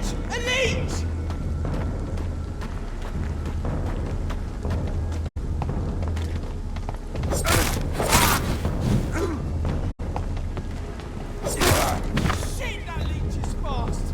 leech! A leech! Shit, that leech is fast!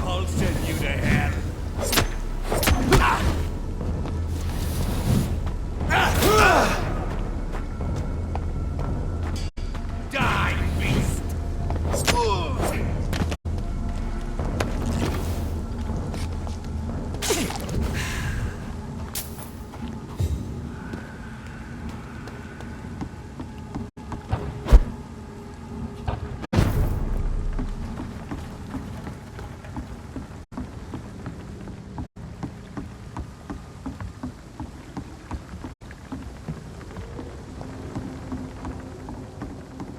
I'll send you to hell. Die, beast!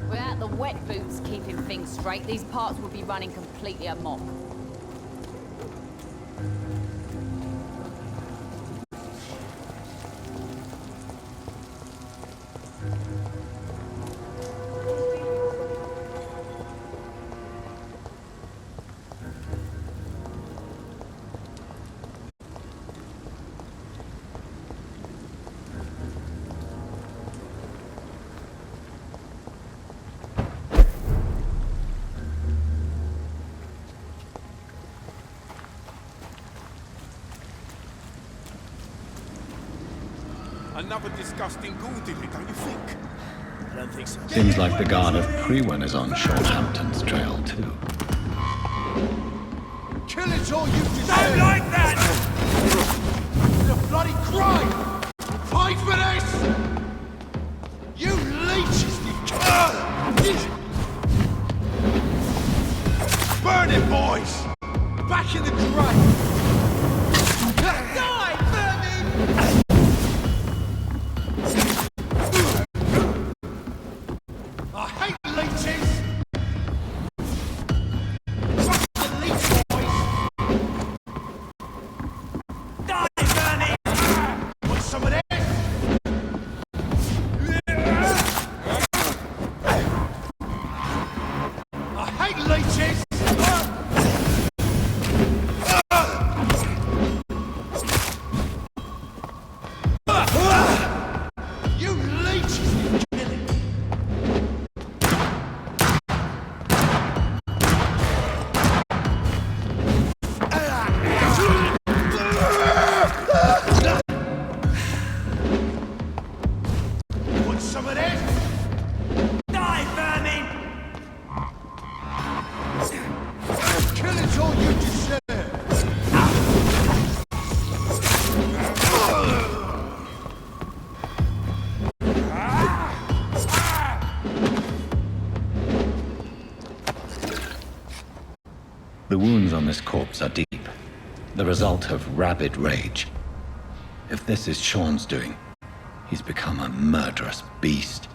Without the wet boots keeping things straight, these parts would be running completely amok. Another disgusting ghoul did it, don't you think? I don't think so. Seems like the guard of Prewen is on Shorthampton's trail, too. Kill it all, you deserve! Don't like that! It's a bloody crime! Fight for this! You leeches! Burn it, boys! Back in the grave! Die, vermin! I hate leeches! Fuck the leech, boys! Die, vermin! Want some of this? I hate leeches! You leeches, you kill it! Want some of this? Die, vermin! Kill it all, you deserve! The wounds on this corpse are deep, the result of rabid rage. If this is Sean's doing, he's become a murderous beast.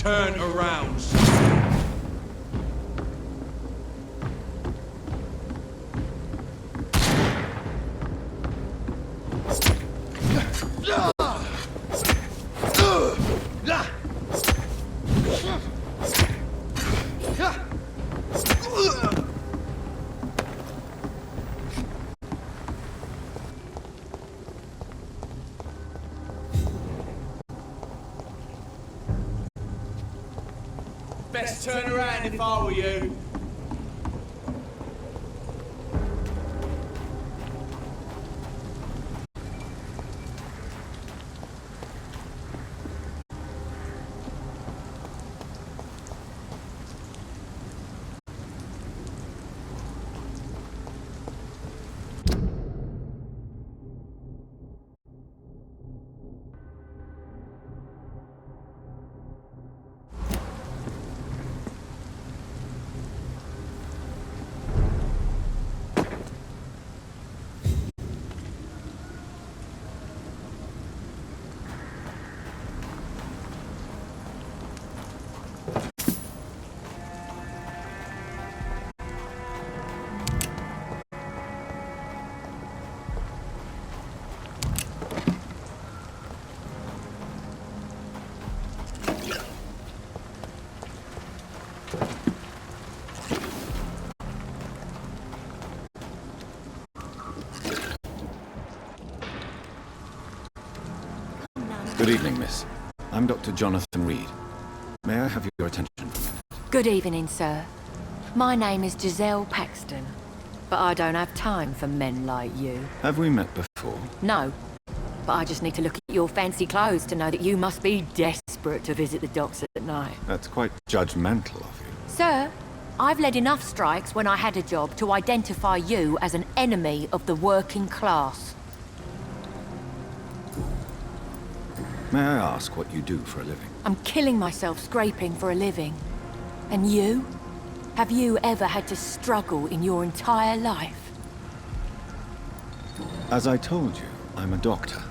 turn around. Best turn around if I were you. Good evening, miss. I'm Dr. Jonathan Reed. May I have your attention for a minute? Good evening, sir. My name is Giselle Paxton, but I don't have time for men like you. Have we met before? No, but I just need to look at your fancy clothes to know that you must be desperate to visit the docks at night. That's quite judgmental of you. Sir, I've led enough strikes when I had a job to identify you as an enemy of the working class. May I ask what you do for a living? I'm killing myself scraping for a living. And you? Have you ever had to struggle in your entire life? As I told you, I'm a doctor.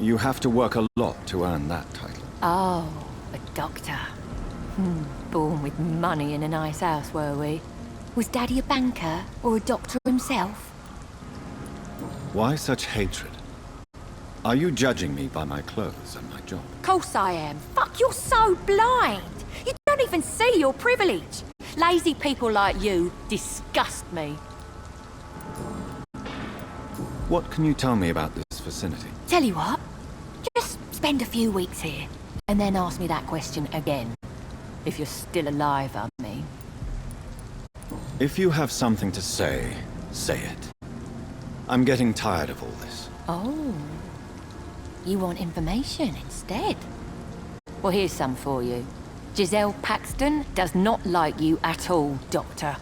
You have to work a lot to earn that title. Oh, a doctor. Born with money in a nice house, were we? Was Daddy a banker or a doctor himself? Why such hatred? Are you judging me by my clothes and my job? Course I am. Fuck, you're so blind. You don't even see your privilege. Lazy people like you disgust me. What can you tell me about this vicinity? Tell you what, just spend a few weeks here, and then ask me that question again. If you're still alive, I mean. If you have something to say, say it. I'm getting tired of all this. Oh. You want information instead? Well, here's some for you. Giselle Paxton does not like you at all, Doctor.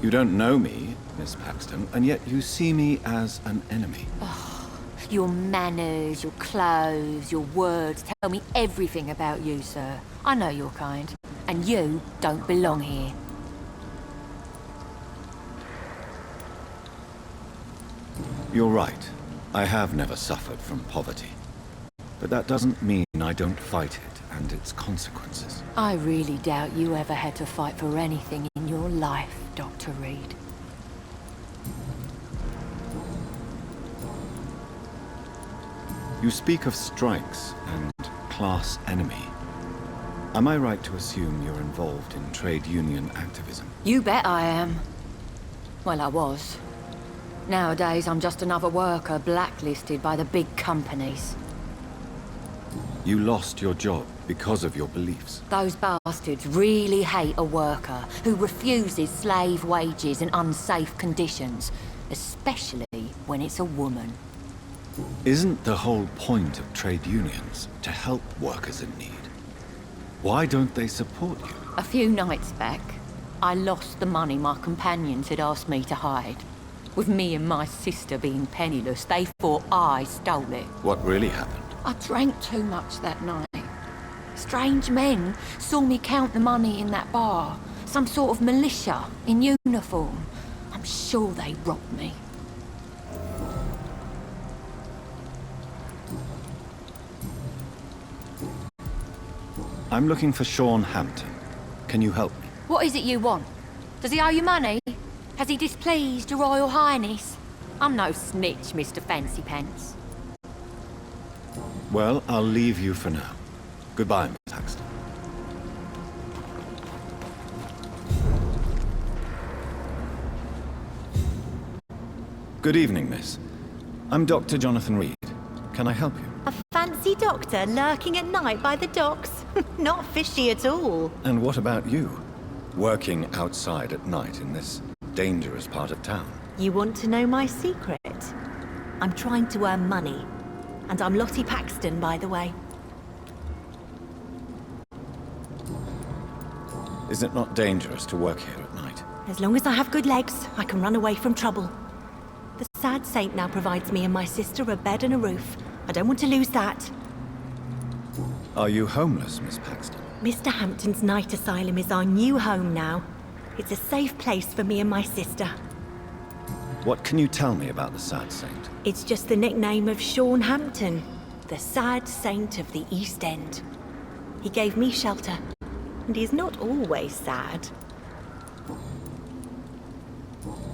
You don't know me, Miss Paxton, and yet you see me as an enemy. Your manners, your clothes, your words tell me everything about you, sir. I know your kind. And you don't belong here. You're right. I have never suffered from poverty. But that doesn't mean I don't fight it and its consequences. I really doubt you ever had to fight for anything in your life, Dr. Reed. You speak of strikes and class enemy. Am I right to assume you're involved in trade union activism? You bet I am. Well, I was. Nowadays, I'm just another worker blacklisted by the big companies. You lost your job because of your beliefs. Those bastards really hate a worker who refuses slave wages and unsafe conditions, especially when it's a woman. Isn't the whole point of trade unions to help workers in need? Why don't they support you? A few nights back, I lost the money my companions had asked me to hide. With me and my sister being penniless, they thought I stole it. What really happened? I drank too much that night. Strange men saw me count the money in that bar. Some sort of militia in uniform. I'm sure they robbed me. I'm looking for Sean Hampton. Can you help me? What is it you want? Does he owe you money? Has he displeased your Royal Highness? I'm no snitch, Mr. Fancy Pants. Well, I'll leave you for now. Goodbye, Miss Paxton. Good evening, miss. I'm Dr. Jonathan Reed. Can I help you? A fancy doctor lurking at night by the docks? Not fishy at all. And what about you? Working outside at night in this dangerous part of town? You want to know my secret? I'm trying to earn money. And I'm Lottie Paxton, by the way. Is it not dangerous to work here at night? As long as I have good legs, I can run away from trouble. The sad saint now provides me and my sister a bed and a roof. I don't want to lose that. Are you homeless, Miss Paxton? Mr. Hampton's night asylum is our new home now. It's a safe place for me and my sister. What can you tell me about the Sad Saint? It's just the nickname of Sean Hampton, the sad saint of the East End. He gave me shelter, and he's not always sad.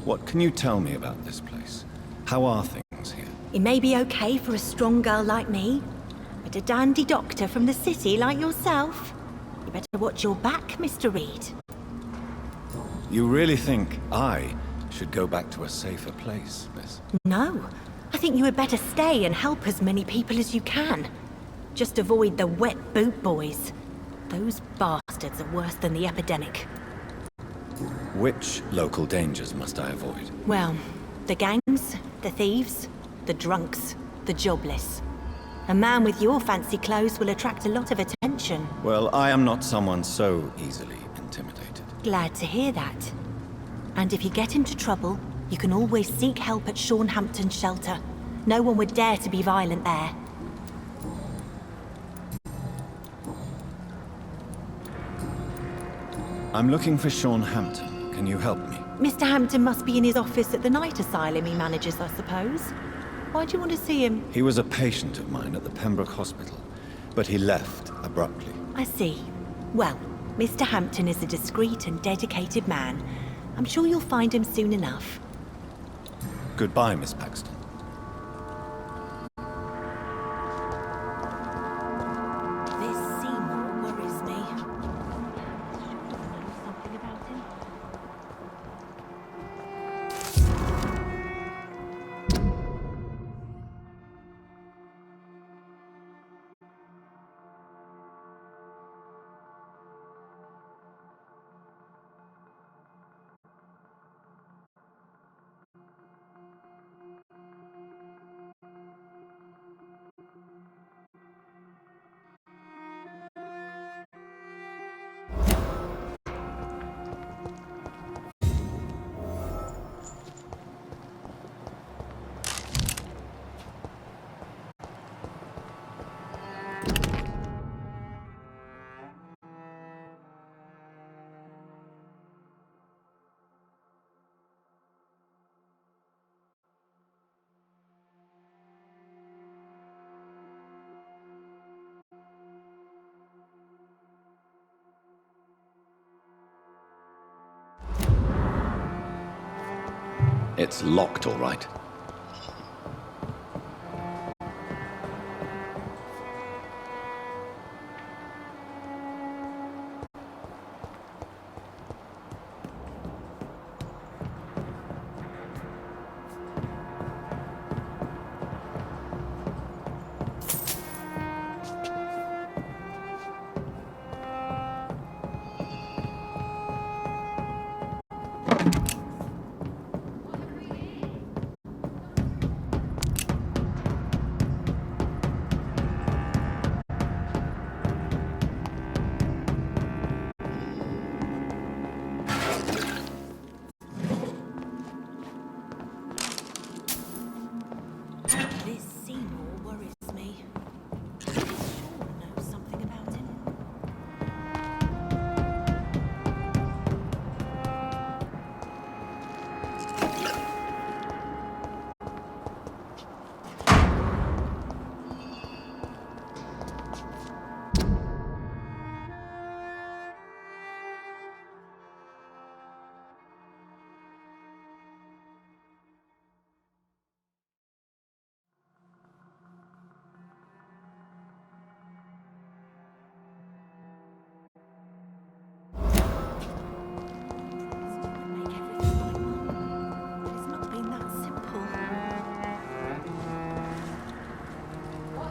What can you tell me about this place? How are things here? It may be okay for a strong girl like me, but a dandy doctor from the city like yourself, you better watch your back, Mr. Reed. You really think I should go back to a safer place, miss? No, I think you had better stay and help as many people as you can. Just avoid the wet boot boys. Those bastards are worse than the epidemic. Which local dangers must I avoid? Well, the gangs, the thieves, the drunks, the jobless. A man with your fancy clothes will attract a lot of attention. Well, I am not someone so easily intimidated. Glad to hear that. And if you get into trouble, you can always seek help at Sean Hampton's shelter. No one would dare to be violent there. I'm looking for Sean Hampton. Can you help me? Mr. Hampton must be in his office at the night asylum he manages, I suppose. Why do you want to see him? He was a patient of mine at the Pembroke Hospital, but he left abruptly. I see. Well, Mr. Hampton is a discreet and dedicated man. I'm sure you'll find him soon enough. Goodbye, Miss Paxton. This Seymour worries me. Something about him? It's locked, all right.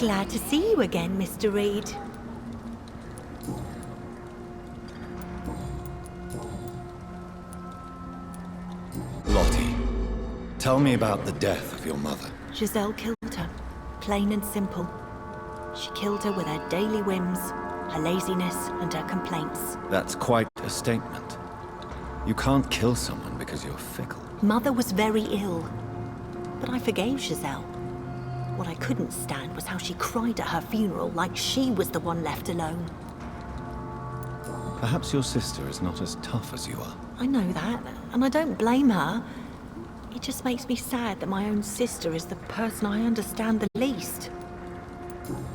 Glad to see you again, Mr. Reed. Lottie, tell me about the death of your mother. Giselle killed her. Plain and simple. She killed her with her daily whims, her laziness, and her complaints. That's quite a statement. You can't kill someone because you're fickle. Mother was very ill, but I forgave Giselle. What I couldn't stand was how she cried at her funeral like she was the one left alone. Perhaps your sister is not as tough as you are. I know that, and I don't blame her. It just makes me sad that my own sister is the person I understand the least.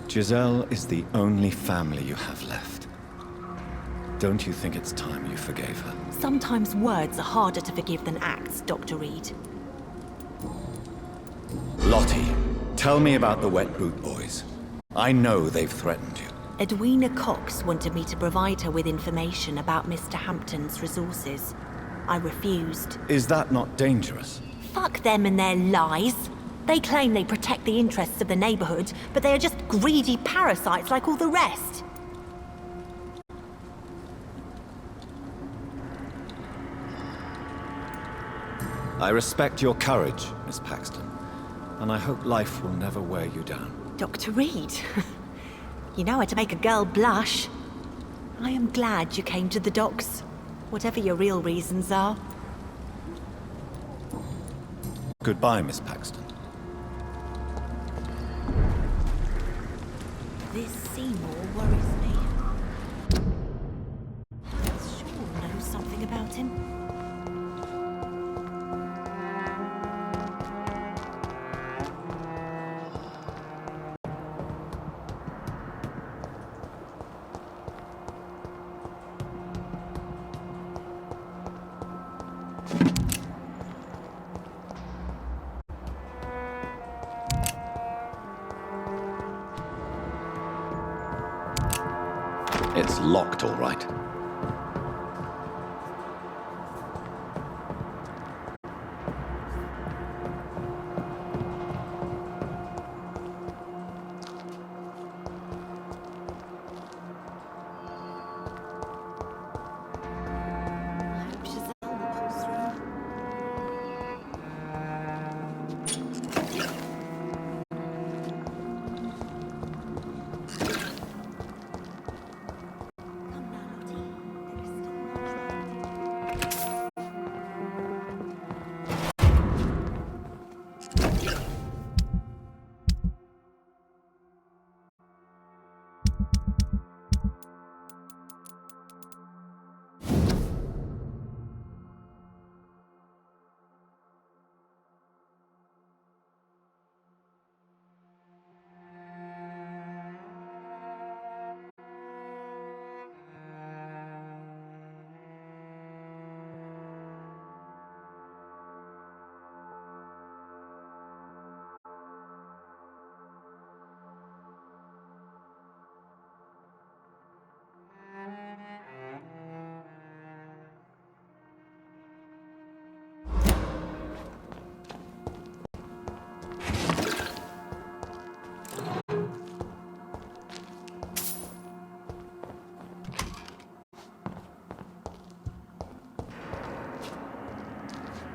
Giselle is the only family you have left. Don't you think it's time you forgave her? Sometimes words are harder to forgive than acts, Dr. Reed. Lottie, tell me about the Wet Boot Boys. I know they've threatened you. Edwina Cox wanted me to provide her with information about Mr. Hampton's resources. I refused. Is that not dangerous? Fuck them and their lies. They claim they protect the interests of the neighborhood, but they are just greedy parasites like all the rest. I respect your courage, Miss Paxton, and I hope life will never wear you down. Dr. Reed, you know how to make a girl blush. I am glad you came to the docks, whatever your real reasons are. Goodbye, Miss Paxton. This Seymour worries me. Sure knows something about him. It's locked, all right.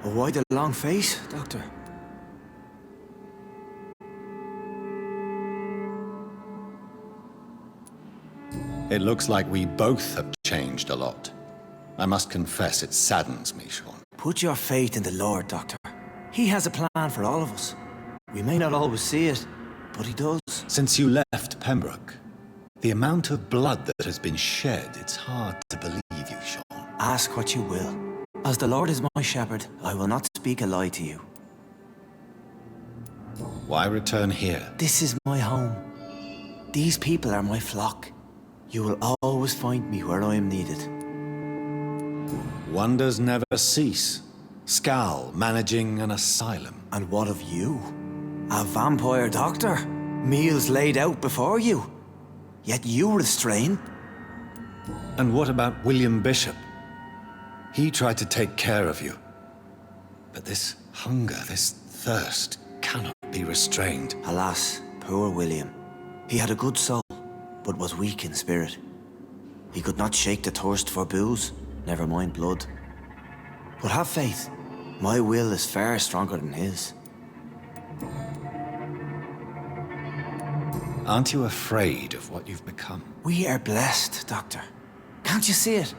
Why the long face, Doctor? It looks like we both have changed a lot. I must confess, it saddens me, Sean. Put your faith in the Lord, Doctor. He has a plan for all of us. We may not always see it, but he does. Since you left Pembroke, the amount of blood that has been shed, it's hard to believe you, Sean. Ask what you will. As the Lord is my shepherd, I will not speak a lie to you. Why return here? This is my home. These people are my flock. You will always find me where I am needed. Wonders never cease. Scal managing an asylum. And what of you? A vampire doctor? Meals laid out before you. Yet you restrain. And what about William Bishop? He tried to take care of you. But this hunger, this thirst, cannot be restrained. Alas, poor William. He had a good soul, but was weak in spirit. He could not shake the thirst for booze, never mind blood. But have faith, my will is far stronger than his. Aren't you afraid of what you've become? We are blessed, Doctor. Can't you see it?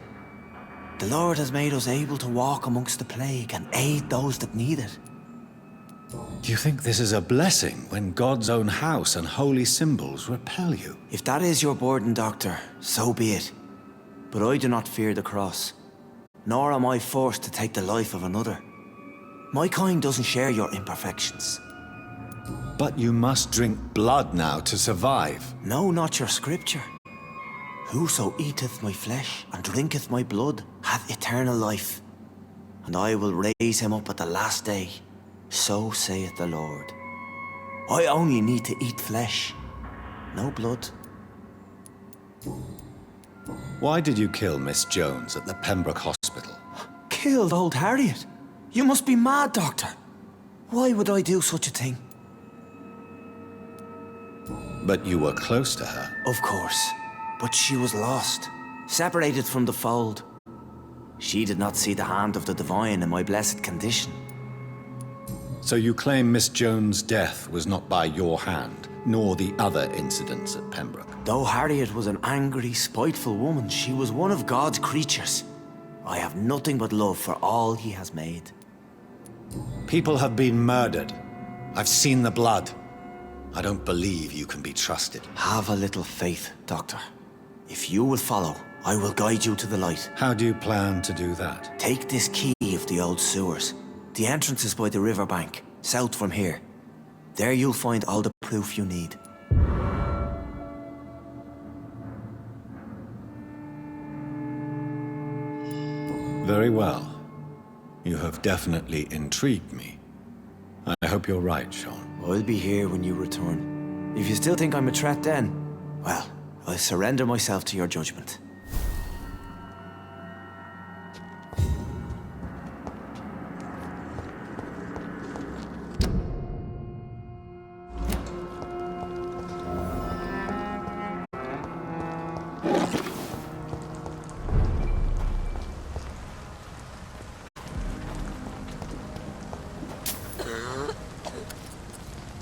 The Lord has made us able to walk amongst the plague and aid those that need it. Do you think this is a blessing when God's own house and holy symbols repel you? If that is your burden, Doctor, so be it. But I do not fear the cross, nor am I forced to take the life of another. My kind doesn't share your imperfections. But you must drink blood now to survive. No, not your scripture. Whoso eateth my flesh and drinketh my blood hath eternal life, and I will raise him up at the last day. So saith the Lord. I only need to eat flesh, no blood. Why did you kill Miss Jones at the Pembroke Hospital? Killed old Harriet? You must be mad, Doctor. Why would I do such a thing? But you were close to her. Of course, but she was lost, separated from the fold. She did not see the hand of the divine in my blessed condition. So you claim Miss Jones' death was not by your hand, nor the other incidents at Pembroke? Though Harriet was an angry, spiteful woman, she was one of God's creatures. I have nothing but love for all he has made. People have been murdered. I've seen the blood. I don't believe you can be trusted. Have a little faith, Doctor. If you will follow, I will guide you to the light. How do you plan to do that? Take this key of the old sewers. The entrance is by the riverbank, south from here. There you'll find all the proof you need. Very well. You have definitely intrigued me. I hope you're right, Sean. I'll be here when you return. If you still think I'm a threat then, well, I surrender myself to your judgment.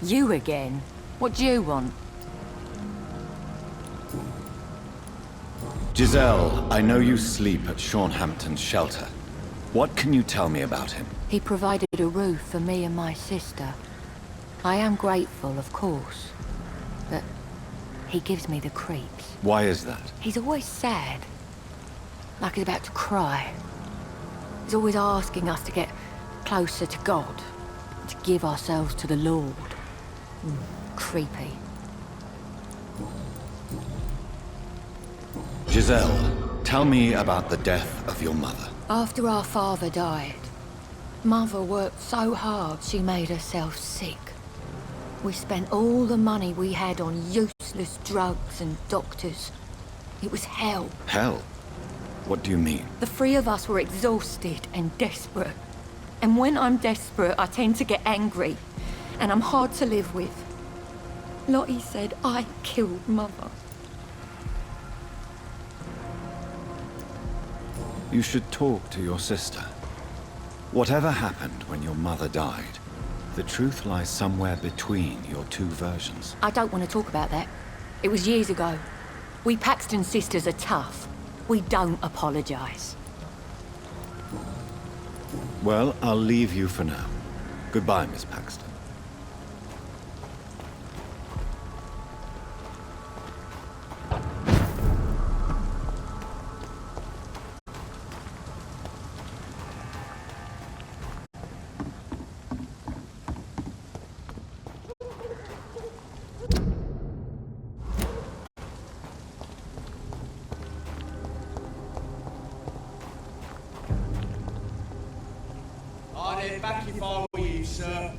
You again? What do you want? Giselle, I know you sleep at Shaunhampton's shelter. What can you tell me about him? He provided a roof for me and my sister. I am grateful, of course, but he gives me the creeps. Why is that? He's always sad, like he's about to cry. He's always asking us to get closer to God, to give ourselves to the Lord. Creepy. Giselle, tell me about the death of your mother. After our father died, Mother worked so hard she made herself sick. We spent all the money we had on useless drugs and doctors. It was hell. Hell? What do you mean? The three of us were exhausted and desperate. And when I'm desperate, I tend to get angry. And I'm hard to live with. Lottie said I killed Mother. You should talk to your sister. Whatever happened when your mother died, the truth lies somewhere between your two versions. I don't want to talk about that. It was years ago. We Paxton sisters are tough. We don't apologize. Well, I'll leave you for now. Goodbye, Miss Paxton. I'd head back if I were you, sir.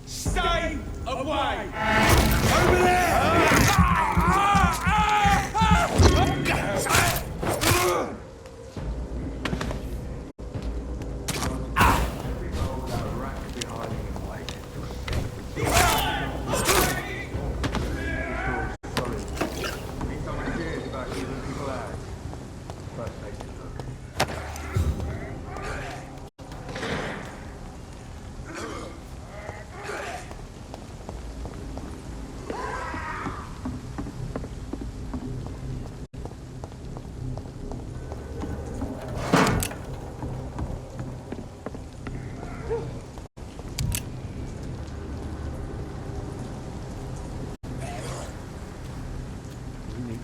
Stay away! Over there!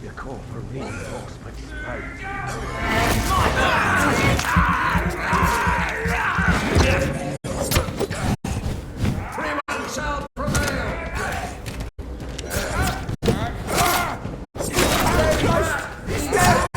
You call for reinforcements, mate. Freeman shall prevail! He's dead!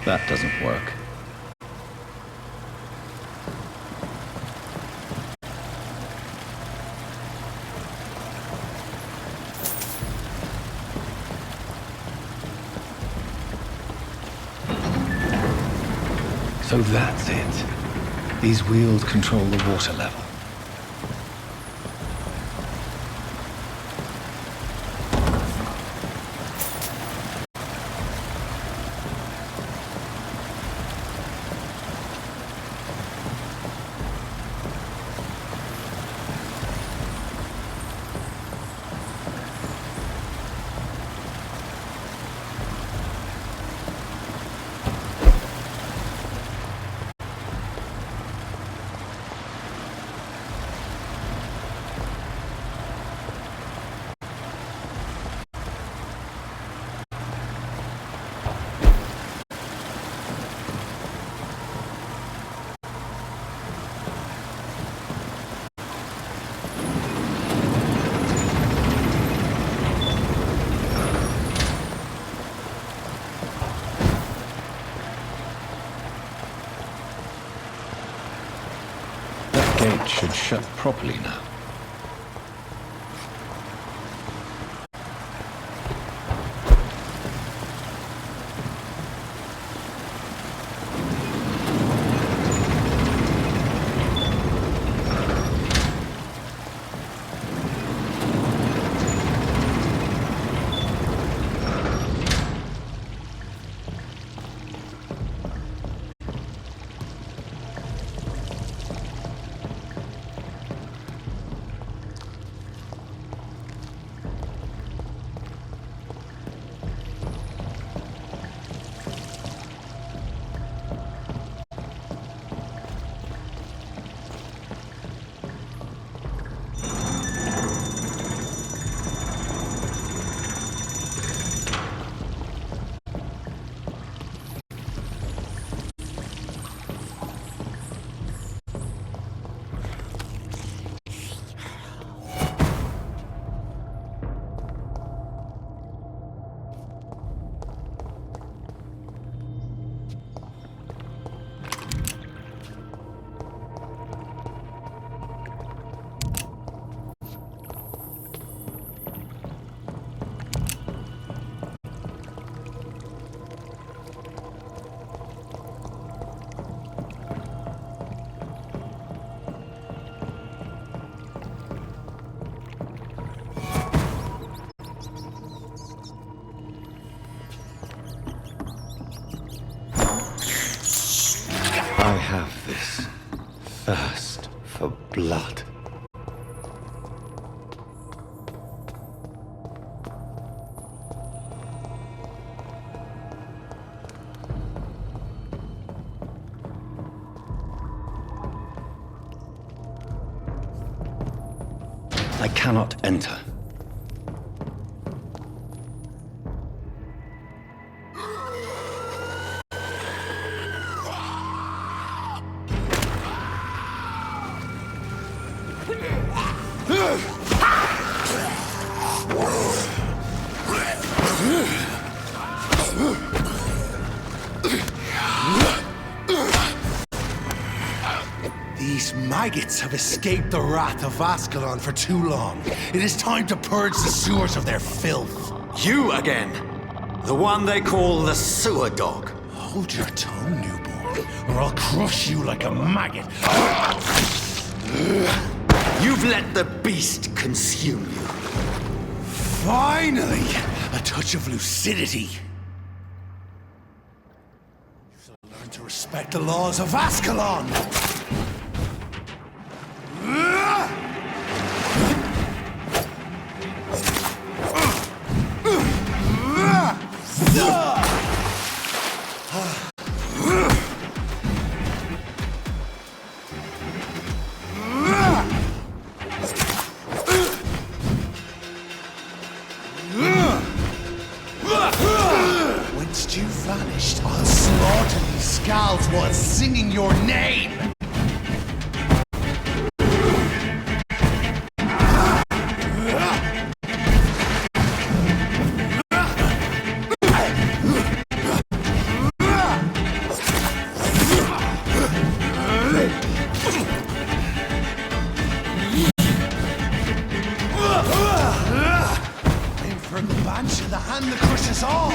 That doesn't work. So that's it. These wheels control the water level. Gate should shut properly now. I have this thirst for blood. cannot enter. These maggots have escaped the wrath of Ascalon for too long. It is time to purge the sewers of their filth. You again! The one they call the sewer dog. Hold your tongue, newborn, or I'll crush you like a maggot. You've let the beast consume you. Finally! A touch of lucidity. You shall learn to respect the laws of Ascalon! Whence you vanished, I'll slaughter these scalds while singing your name! Aim for the Banshee, the hand that crushes all!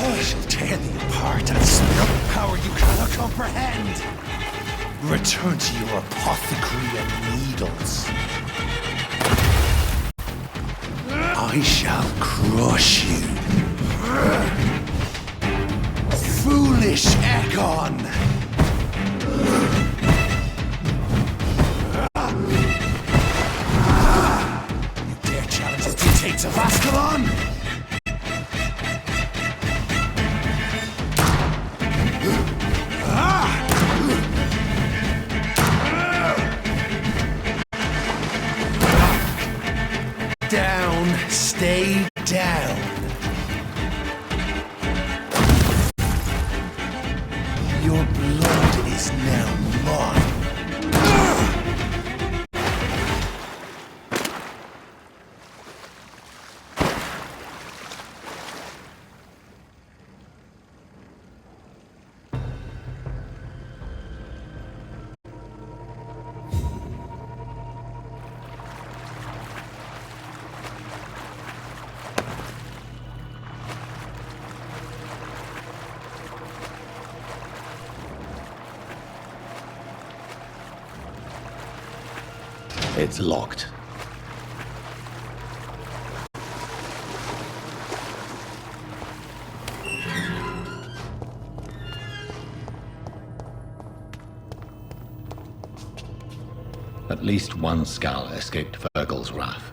I shall tear thee apart and spit out the power you cannot comprehend! Return to your apothecary and needles. I shall crush you. Foolish Ekon! You dare challenge the dictates of Ascalon? Down, stay down. Your blood is now mine. It's locked. At least one Skal escaped Virgil's wrath.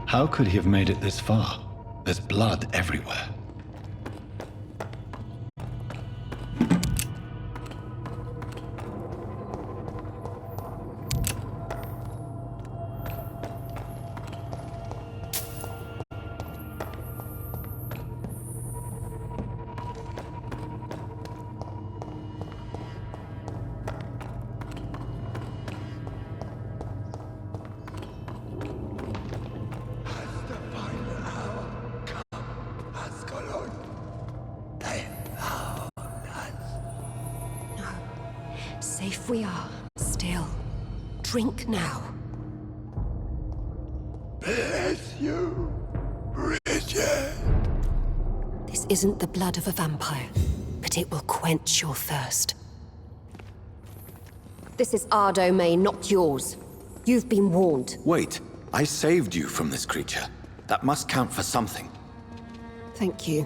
How could he have made it this far? There's blood everywhere. we are, still. Drink now. Bless you, Bridget. This isn't the blood of a vampire, but it will quench your thirst. This is our domain, not yours. You've been warned. Wait, I saved you from this creature. That must count for something. Thank you.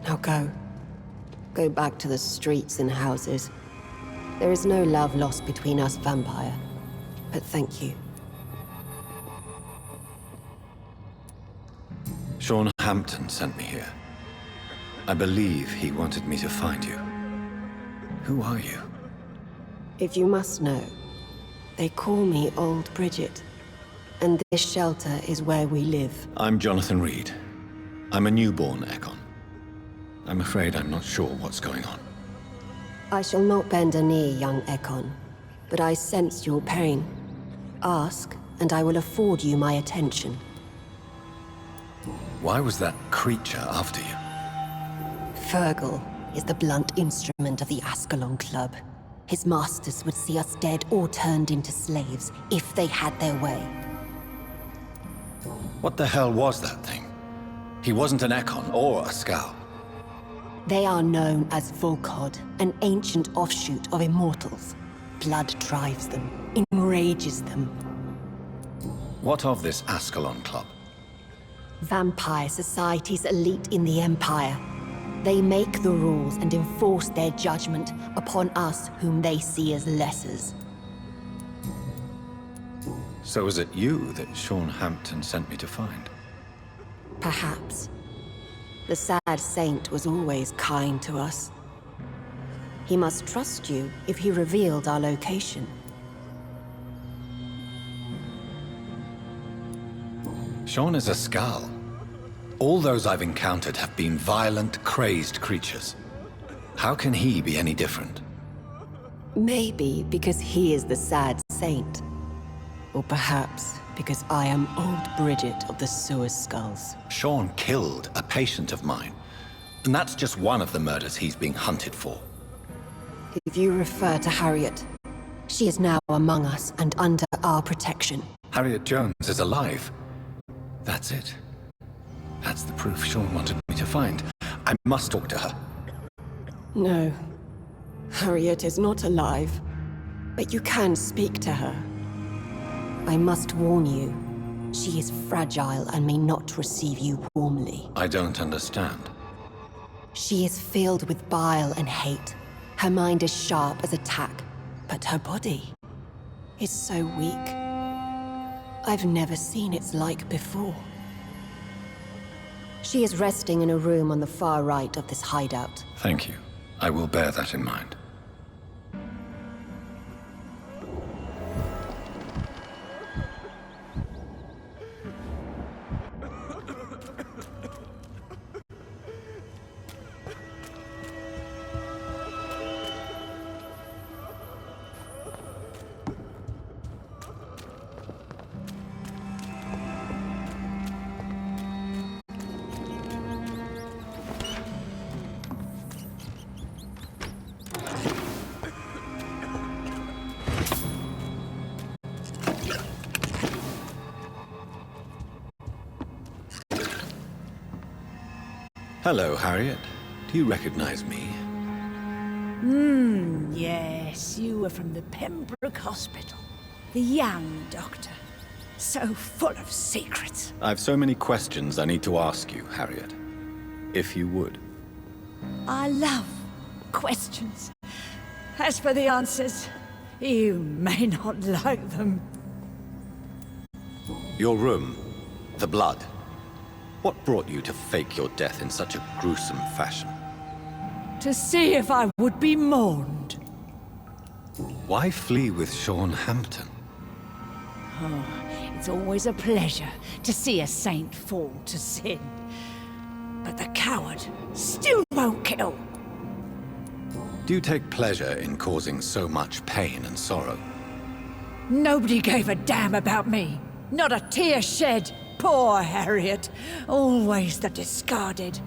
Now go. Go back to the streets and houses. There is no love lost between us, Vampire. But thank you. Sean Hampton sent me here. I believe he wanted me to find you. Who are you? If you must know, they call me Old Bridget. And this shelter is where we live. I'm Jonathan Reed. I'm a newborn Ekon. I'm afraid I'm not sure what's going on. I shall not bend a knee, young Ekon, but I sense your pain. Ask, and I will afford you my attention. Why was that creature after you? Fergal is the blunt instrument of the Ascalon Club. His masters would see us dead or turned into slaves if they had their way. What the hell was that thing? He wasn't an Ekon or a Scowl. They are known as Volkod, an ancient offshoot of immortals. Blood drives them, enrages them. What of this Ascalon Club? Vampire society's elite in the Empire. They make the rules and enforce their judgment upon us whom they see as lessers. So is it you that Sean Hampton sent me to find? Perhaps. The sad saint was always kind to us. He must trust you if he revealed our location. Sean is a Scowl. All those I've encountered have been violent, crazed creatures. How can he be any different? Maybe because he is the sad saint. Or perhaps because I am Old Bridget of the Sewer Skulls. Sean killed a patient of mine. And that's just one of the murders he's being hunted for. If you refer to Harriet, she is now among us and under our protection. Harriet Jones is alive. That's it. That's the proof Sean wanted me to find. I must talk to her. No. Harriet is not alive. But you can speak to her. I must warn you, she is fragile and may not receive you warmly. I don't understand. She is filled with bile and hate. Her mind is sharp as a tack, but her body is so weak. I've never seen its like before. She is resting in a room on the far right of this hideout. Thank you. I will bear that in mind. Hello, Harriet. Do you recognize me? Yes, you were from the Pembroke Hospital. The young doctor. So full of secrets. I've so many questions I need to ask you, Harriet. If you would. I love questions. As for the answers, you may not like them. Your room. The blood. What brought you to fake your death in such a gruesome fashion? To see if I would be mourned. Why flee with Sean Hampton? It's always a pleasure to see a saint fall to sin. But the coward still won't kill. Do you take pleasure in causing so much pain and sorrow? Nobody gave a damn about me. Not a tear shed. Poor Harriet. Always the discarded.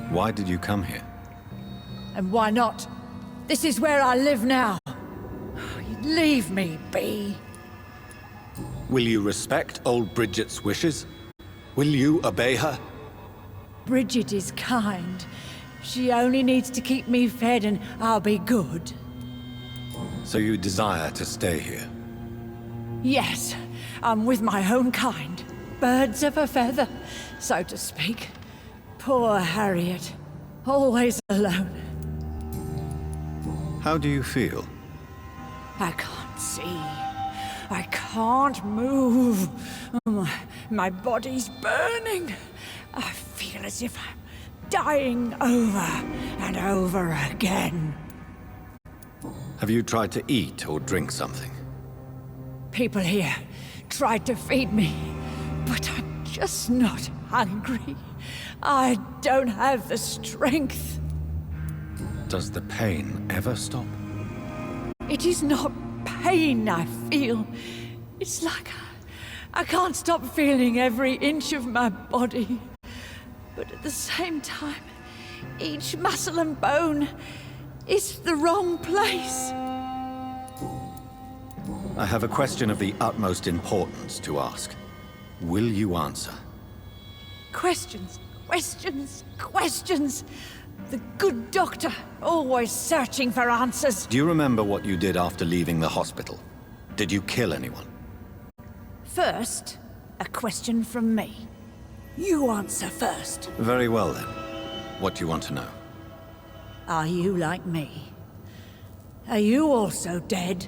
Why did you come here? And why not? This is where I live now. Leave me be. Will you respect old Bridget's wishes? Will you obey her? Bridget is kind. She only needs to keep me fed and I'll be good. So you desire to stay here? Yes, I'm with my own kind. Birds of a feather, so to speak. Poor Harriet. Always alone. How do you feel? I can't see. I can't move. My body's burning. I feel as if I'm dying over and over again. Have you tried to eat or drink something? People here tried to feed me, but I'm just not hungry. I don't have the strength. Does the pain ever stop? It is not pain I feel. It's like I can't stop feeling every inch of my body. But at the same time, each muscle and bone is the wrong place. I have a question of the utmost importance to ask. Will you answer? Questions, questions, questions. The good doctor, always searching for answers. Do you remember what you did after leaving the hospital? Did you kill anyone? First, a question from me. You answer first. Very well then. What do you want to know? Are you like me? Are you also dead?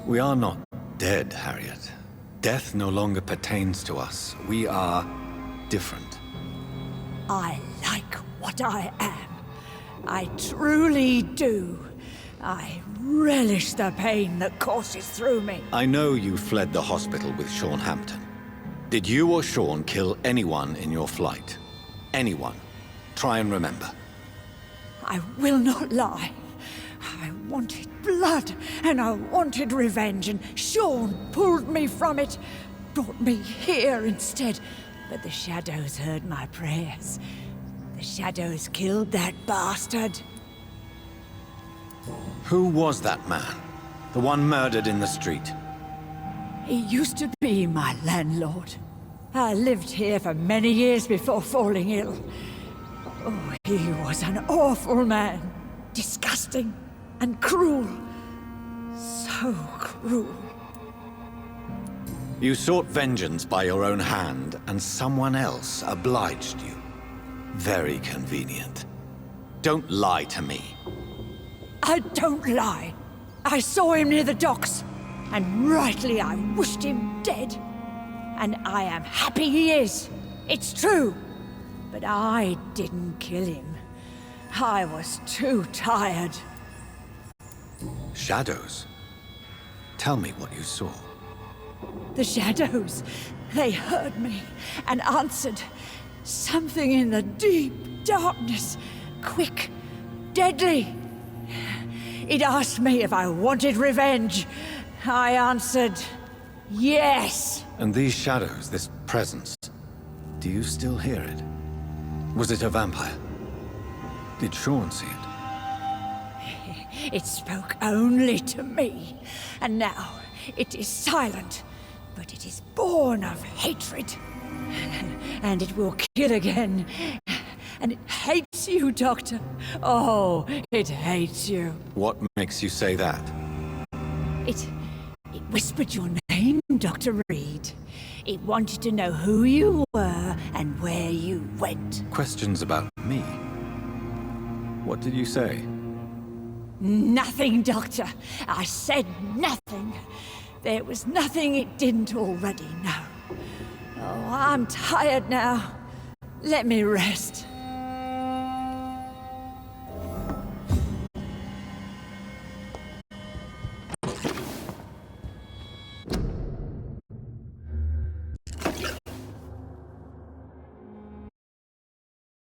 We are not dead, Harriet. Death no longer pertains to us. We are different. I like what I am. I truly do. I relish the pain that courses through me. I know you fled the hospital with Sean Hampton. Did you or Sean kill anyone in your flight? Anyone? Try and remember. I will not lie. I wanted blood, and I wanted revenge, and Sean pulled me from it, brought me here instead. But the shadows heard my prayers. The shadows killed that bastard. Who was that man? The one murdered in the street? He used to be my landlord. I lived here for many years before falling ill. Oh, he was an awful man. Disgusting and cruel. So cruel. You sought vengeance by your own hand, and someone else obliged you. Very convenient. Don't lie to me. I don't lie. I saw him near the docks, and rightly I wished him dead. And I am happy he is. It's true. But I didn't kill him. I was too tired. Shadows? Tell me what you saw. The shadows, they heard me and answered. Something in the deep darkness, quick, deadly. It asked me if I wanted revenge. I answered, yes. And these shadows, this presence, do you still hear it? Was it a vampire? Did Sean see it? It spoke only to me, and now it is silent, but it is born of hatred. And it will kill again. And it hates you, Doctor. Oh, it hates you. What makes you say that? It whispered your name, Dr. Reed. It wanted to know who you were and where you went. Questions about me? What did you say? Nothing, Doctor. I said nothing. There was nothing it didn't already know. Oh, I'm tired now. Let me rest.